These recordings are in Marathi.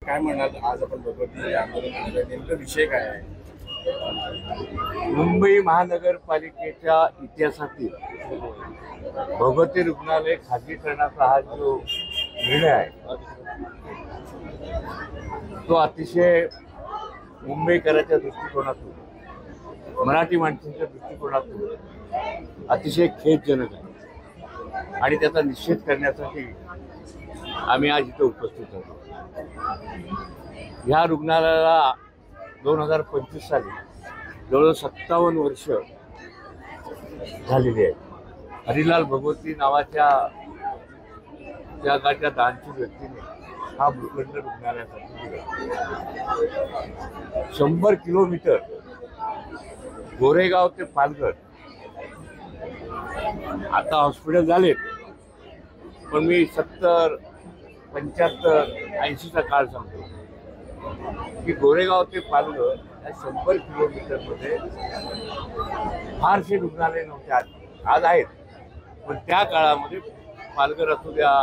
काय म्हणाल आज आपण भगवती आंदोलन नेमकं विषय काय आहे? मुंबई महानगरपालिकेच्या इतिहासातील भगवती रुग्णालय खाजगीकरणाचा हा जो निर्णय आहे तो अतिशय मुंबईकरांच्या दृष्टिकोनातून, मराठी माणसांच्या दृष्टिकोनातून अतिशय खेदजनक आहे आणि त्याचा निषेध करण्यासाठी आम्ही आज इथे उपस्थित आहोत. ह्या रुग्णालयाला 2025 साली जवळजवळ 57 वर्ष झालेली आहेत. हरिलाल भगवती नावाच्या त्या गाच्या दानशूर व्यक्तीने हा भूखंड रुग्णालयासाठी दिला. 100 किलोमीटर गोरेगाव ते पालघर आता हॉस्पिटल झालेत, पण मी 70, 75, 80चा काळ सांगतो की गोरेगाव ते पालघर या 100 किलोमीटरमध्ये फारसे रुग्णालय नव्हते. आज आहेत, पण त्या काळामध्ये पालघर असू द्या,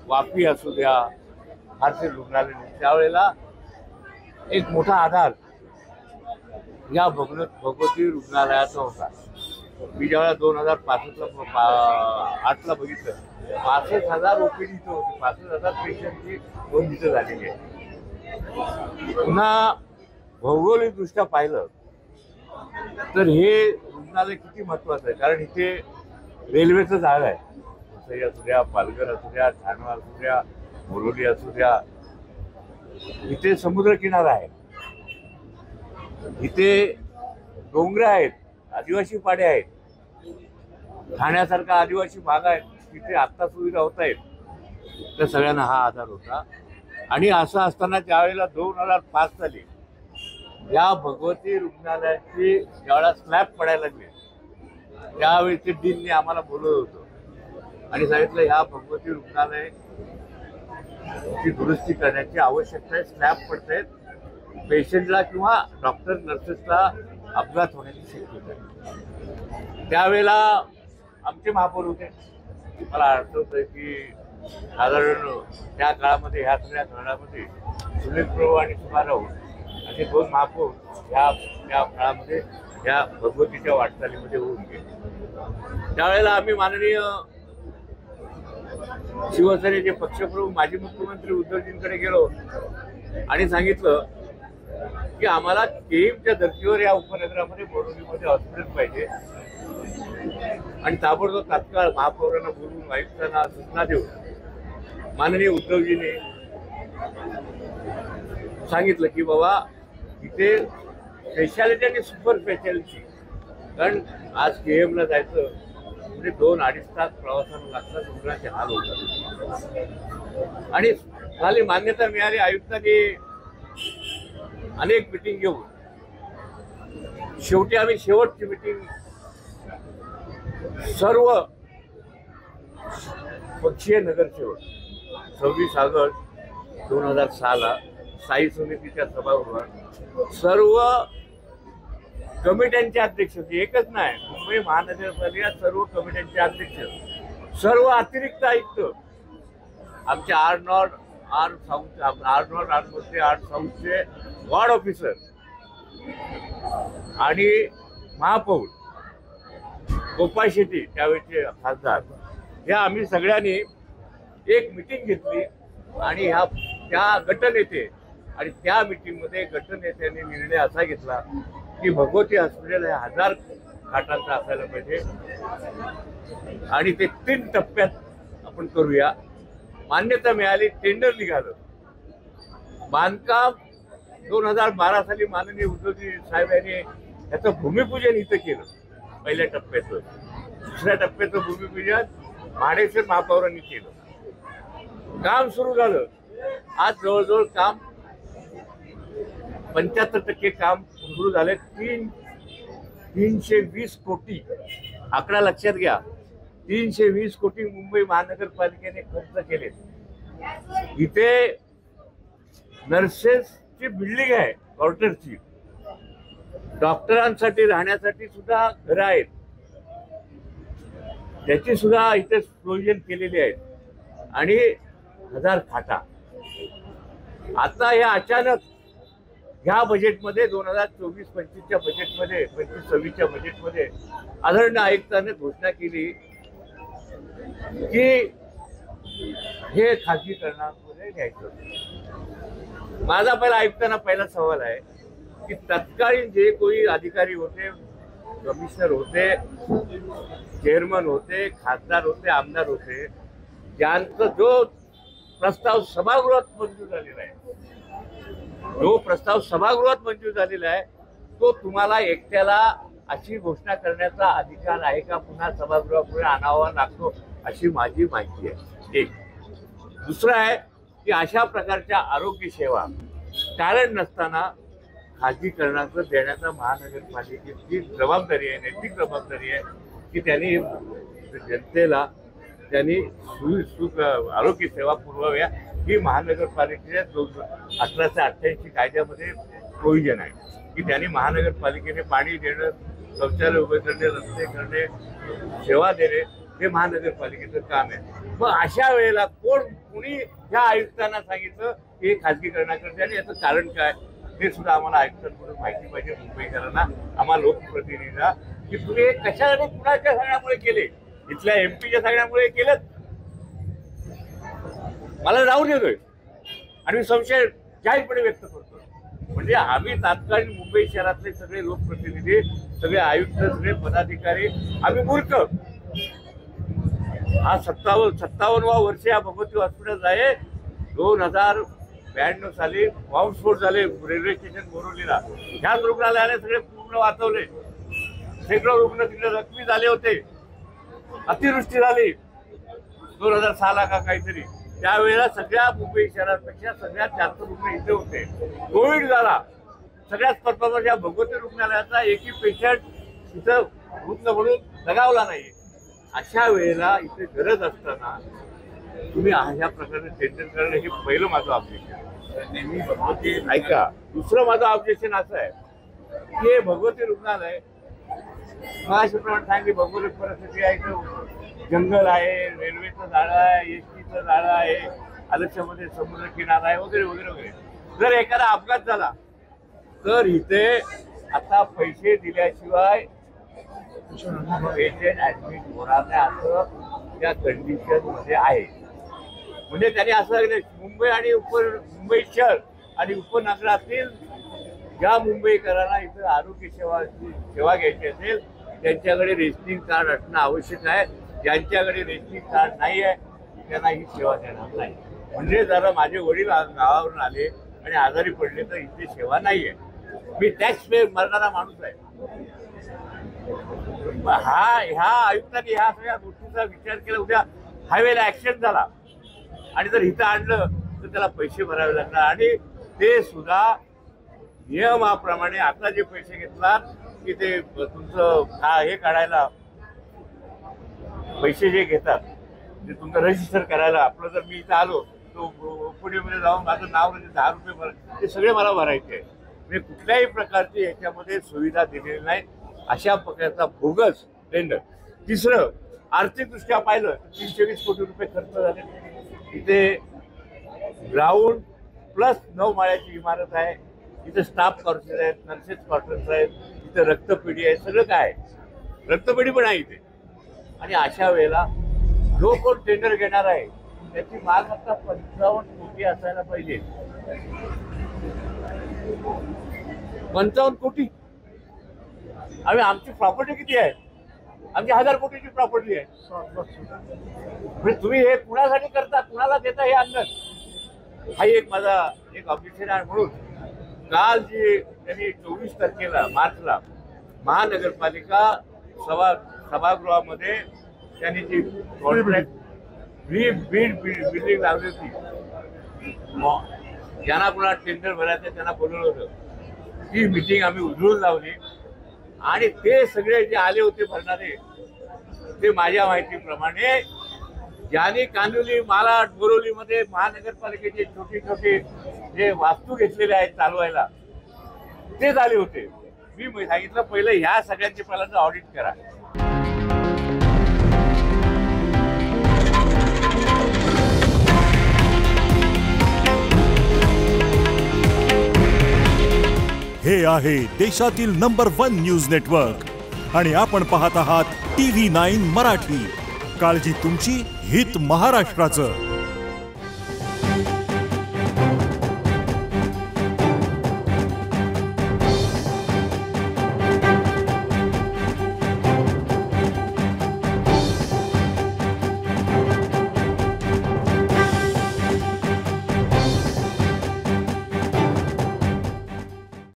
वापी असू द्या, फारसे रुग्णालय नव्हते. त्यावेळेला एक मोठा आधार या भगवती रुग्णालयाचा होता. मी ज्यावेळेला 2005-8ला बघितलं, 65,000 ओपीडी इथं होती, 65,000 पेशंटची नोंद इथं झालेली आहे. पुन्हा भौगोलिकदृष्ट्या पाहिलं तर हे रुग्णालय किती महत्वाचं आहे, कारण इथे रेल्वेचं जाळं आहे. वसई असू द्या, पालघर असू द्या, ठाणे असू द्या, बोरोली असू द्या, इथे समुद्रकिनारा आहे, इथे डोंगर आहेत, आदिवासी पाडे आहेत, ठाण्यासारखा आदिवासी भाग आहे, तिथे आत्ता सुविधा होत आहेत. त्या सगळ्यांना हा आधार होता. आणि असं असताना त्यावेळेला 2005 साली या भगवती रुग्णालयाची ज्यावेळेला स्लॅब पडायला लागले त्यावेळी ते डीनने आम्हाला बोलवलं होतं आणि सांगितलं ह्या भगवती रुग्णालयाची दुरुस्ती करण्याची आवश्यकता आहे. स्लॅब पडतायत, पेशंटला किंवा डॉक्टर नर्सेसला अपघात होण्याची शक्यता आहे. त्यावेळेला आमचे महापौर होते. मला आठवत आहे की साधारण त्या काळामध्ये ह्या सगळ्या धरणामध्ये सुनील प्रभू आणि सुभाराव असे 2 महापौर ह्या काळामध्ये या भगवतीच्या वाटचालीमध्ये होऊन गेले. त्यावेळेला आम्ही माननीय शिवसेनेचे पक्षप्रमुख माजी मुख्यमंत्री उद्धवजींकडे गेलो आणि सांगितलं की आम्हाला केईमच्या धर्तीवर या उपनगरामध्ये बोरिवलीमध्ये हॉस्पिटल पाहिजे आणि ताबडतोब तात्काळ महापौरांना बोलवून आयुक्तांना सूचना देऊन माननीय उद्धवजींनी सांगितलं की बाबा इथे स्पेशालिटी आणि सुपर स्पेशालिटी, कारण आज केएमला जायचं म्हणजे 2-2.5 तास प्रवासाला लागतात, रुग्णाचे हाल होतात. आणि झाली मान्यता मिळाली. आयुक्तांनी अनेक मिटिंग घेऊन शेवटी आम्ही शेवटची मिटिंग सर्व पक्षीय नगरसेवक 26 ऑगस्ट 2006ला स्थायी समितीच्या सभागृहात सर्व कमिट्यांचे अध्यक्ष होते. एकच नाही, मुंबई महानगरपालिका सर्व कमिट्यांचे अध्यक्ष, सर्व अतिरिक्त आयुक्त, आमचे आर नॉर्थ, आर साऊथचे वॉर्ड ऑफिसर आणि महापौर गोपाळ शेट्टी त्यावेळेचे खासदार, या आम्ही सगळ्यांनी एक मिटिंग घेतली आणि त्या गटनेते आणि त्या मिटिंगमध्ये गटनेत्यांनी निर्णय असा घेतला की भगवती हॉस्पिटल हे 1000 खाटांचं असायला पाहिजे आणि ते 3 टप्प्यात आपण करूया. मान्यता मिळाली, टेंडर निघालं. बांधकाम 2012 साली माननीय उद्धवजी साहेब यांनी याचं भूमिपूजन इथं केलं. पहिल्या टप्प्याचं, दुसऱ्या टप्प्याचं भूमिपूजन माडेश्वर महापौरांनी केलं. काम सुरू झालं. आज जवळजवळ काम 75% काम सुरू झाले. 320 कोटी, आकडा लक्षात घ्या, 320 कोटी मुंबई महानगरपालिकेने खर्च केले. इथे नर्सेसची बिल्डिंग आहे, क्वार्टरची, डॉक्टरांसाठी राहण्यासाठी सुद्धा घरं आहेत, त्याची सुद्धा इथे प्रोव्हिजन केलेली आहेत आणि 1000 खाटा. आता हे अचानक ह्या बजेटमध्ये 2024-25च्या बजेटमध्ये 25-26च्या बजेटमध्ये आदरणीय आयुक्तांनी घोषणा केली की हे खाजगीकरणामध्ये घ्यायचं. माझा आयुक्तांना पहिला सवाल आहे की तत्कालीन जे कोणी अधिकारी होते, कमिशनर होते, चेअरमन होते, खासदार होते, आमदार होते, ज्यांचा जो प्रस्ताव सभागृहात मंजूर झालेला आहे, जो प्रस्ताव सभागृहात मंजूर झालेला आहे, तो तुम्हाला एकट्याला अशी घोषणा करण्याचा अधिकार आहे का पुन्हा सभागृहापुढे आणावा लागतो, अशी माझी माहिती आहे. एक. दुसरं आहे की अशा प्रकारच्या आरोग्य सेवा कारण नसताना खाजगीकरणाचं देण्याचा महानगरपालिकेची जबाबदारी आहे, नैतिक जबाबदारी आहे की त्यांनी जनतेला आरोग्य सेवा पुरवाव्या. ही महानगरपालिकेच्या 1888 कायद्यामध्ये प्रोव्हिजन आहे की त्यांनी महानगरपालिकेने पाणी देणं, शौचालय उभे करणे, रस्ते करणे, सेवा देणे हे महानगरपालिकेचं काम आहे. मग अशा वेळेला कुणी ह्या आयुक्तांना सांगितलं की हे खाजगीकरणाकडे आणि याचं कारण काय हे सुद्धा आम्हाला आयुक्तांकडून माहिती पाहिजे, मुंबईकरांना, आम्हाला लोकप्रतिनिधींना, की तुम्ही हे कशासाठी कुणाच्या सांगण्यामुळे केले, इथल्या एमपीच्या सांगण्यामुळे केलं. मला जाऊन येतोय आणि मी संशय जाहीरपणे व्यक्त करतो. म्हणजे आम्ही तात्कालीन मुंबई शहरातले सगळे लोकप्रतिनिधी, सगळे आयुक्त, सगळे पदाधिकारी आम्ही मूर्ख. हा 57वा वर्ष या भगवती हॉस्पिटल आहे. 2092 साली बॉम्बस्फोट झाले रेल्वे स्टेशन बोरिवलीला. ह्याच रुग्णालयाने सगळे पूर्ण वाचवले. शेकडो रुग्ण तिकडे जखमी झाले होते. अतिवृष्टी झाली 2006 का काहीतरी. त्यावेळेला सगळ्या मुंबई शहरापेक्षा सगळ्यात जास्त रुग्ण इथे होते. कोविड झाला. सगळ्यात प्रथम या भगवती रुग्णालयाचा एकही पेशंट इथं रुग्ण म्हणून लगावला नाही. अशा वेळेला इथे गरज असताना तुम्ही अशा प्रकारे टेंडर करणं हे पहिलं माझं ऑब्जेक्शन. नेहमी भगवती ऐका. दुसरं माझं ऑब्जेक्शन असं आहे की हे भगवती रुग्णालय महाराष्ट्राप्रमाणे सांगली भौगोलिक परिस्थिती आहे. जंगल आहे, रेल्वेचं जाळं आहे, एसटीचं जाळं आहे, आलक्ष्यामध्ये समुद्र किनारा आहे वगैरे वगैरे वगैरे. जर एखादा अपघात झाला तर इथे आता पैसे दिल्याशिवाय पेशंट ऍडमिट होणार नाही असं त्या कंडिशन मध्ये आहे. म्हणजे त्यांनी असं मुंबई आणि मुंबई शहर आणि उपनगरातील ज्या मुंबईकरांना इथं आरोग्य सेवा घ्यायची असेल त्यांच्याकडे रेशनिंग कार्ड असणं आवश्यक आहे. ज्यांच्याकडे रेशनिंग कार्ड नाही आहे त्यांना ही सेवा देणार नाही. म्हणजे जरा माझे वडील गावावरून आले आणि आजारी पडले तर इथे सेवा नाही आहे. मी टॅक्स पे मरणारा माणूस आहे. ह्या आयुक्तांनी ह्या सगळ्या गोष्टीचा विचार केला. उद्या हायवेला ऍक्सिडेंट झाला आणि जर इथं आणलं तर त्याला पैसे भरावे लागणार आणि ते सुद्धा नियमाप्रमाणे. आता जे पैसे घेतला की ते तुमचं हे काढायला पैसे जे घेतात ते तुमचं रजिस्टर करायला. आपलं जर मी इथं आलो तो ओपीडीमध्ये जाऊन माझं नाव 10 रुपये भर ते सगळे मला भरायचे आहे. म्हणजे कुठल्याही प्रकारची याच्यामध्ये सुविधा दिलेली नाही. अशा प्रकारचा बोगस टेंडर. तिसरं, आर्थिकदृष्ट्या पाहिलं तर 320 कोटी रुपये खर्च झाले. इथे ग्राउंड प्लस 9 माळ्याची इमारत आहे. इथे स्टाफ क्वार्टर्स आहेत, नर्सेस क्वार्टर्स आहेत, इथे रक्तपेढी आहे, सगळं काय आहे. रक्तपेढी पण आहे इथे. आणि अशा वेळेला जो कोण टेंडर घेणार आहे त्याची मालमत्ता 55 कोटी असायला पाहिजे. 55 कोटी. आमची प्रॉपर्टी किती आहे? आमची 1000 कोटीची प्रॉपर्टी आहे. म्हणजे तुम्ही हे कुणासाठी करता, कुणाला देता हे अंदाज. हा एक माझा ऑब्जेक्शन आहे. म्हणून काल जी त्यांनी 24 तारखेला मार्चला महानगरपालिका सभागृहामध्ये त्यांनी जी कॉन्ट्रॅक्ट बिल्डिंग लावली होती, ज्यांना कुणा टेंडर भरायचं त्यांना बोलवलं होतं. ती मिटिंग आम्ही उधळून लावली आणि ते सगळे जे आले होते भरणारे ते माझ्या माहितीप्रमाणे ज्यांनी कांदिवली, मालाड, बोरिवलीमध्ये महानगरपालिकेचे छोटे छोटे जे वास्तू घेतलेले आहेत चालवायला ते झाले होते. मी सांगितलं पहिलं ह्या सगळ्यांची पहिल्यांदा ऑडिट करा. हे आहे देशातील नंबर 1 न्यूज नेटवर्क आणि आपण पाहत आहात TV9 मराठी. काळजी तुमची, हित महाराष्ट्राचं.